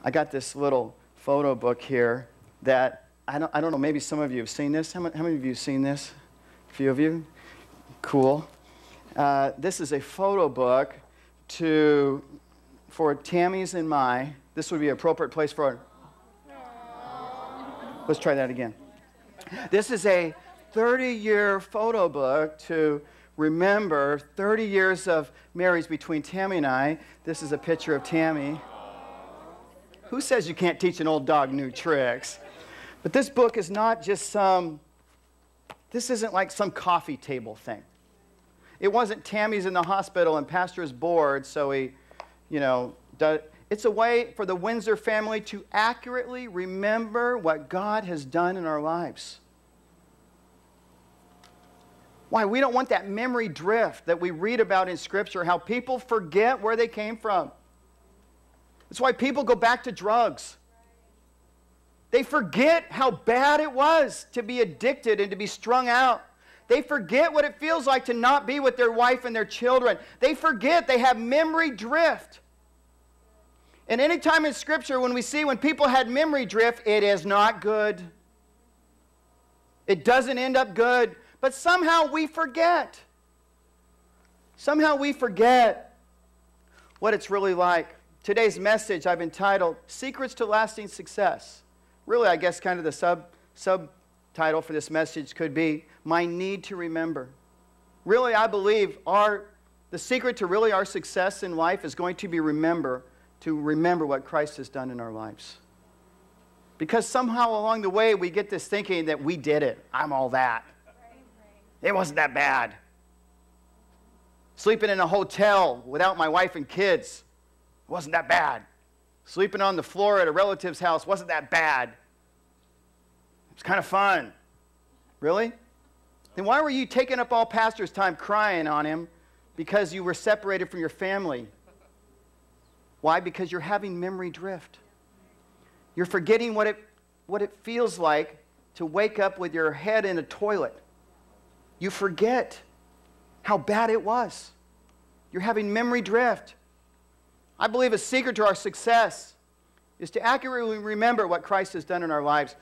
I got this little photo book here that, I don't know, maybe some of you have seen this. How many of you have seen this? A few of you? Cool. This is a photo book for Tammy's and my. This would be an appropriate place for. Let's try that again. This is a 30-year photo book to remember 30 years of marriage between Tammy and I. This is a picture of Tammy. Who says you can't teach an old dog new tricks? But this book is not just this isn't like some coffee table thing. It wasn't Tammy's in the hospital and pastor's bored, so he, it's a way for the Windsor family to accurately remember what God has done in our lives. Why? We don't want that memory drift that we read about in Scripture, how people forget where they came from. That's why people go back to drugs. They forget how bad it was to be addicted and to be strung out. They forget what it feels like to not be with their wife and their children. They forget. They have memory drift. And any time in Scripture when people had memory drift, it is not good. It doesn't end up good. But somehow we forget. Somehow we forget what it's really like. Today's message I've entitled, Secrets to Lasting Success. Really, I guess kind of the subtitle for this message could be, My Need to Remember. Really, I believe the secret to really our success in life is going to be remember what Christ has done in our lives. Because somehow along the way we get this thinking that we did it. I'm all that. It wasn't that bad. Sleeping in a hotel without my wife and kids wasn't that bad. Sleeping on the floor at a relative's house wasn't that bad. It was kind of fun. Really? Then why were you taking up all pastor's time crying on him because you were separated from your family? Why? Because you're having memory drift. You're forgetting what it feels like to wake up with your head in a toilet. You forget how bad it was. You're having memory drift. I believe a secret to our success is to accurately remember what Christ has done in our lives.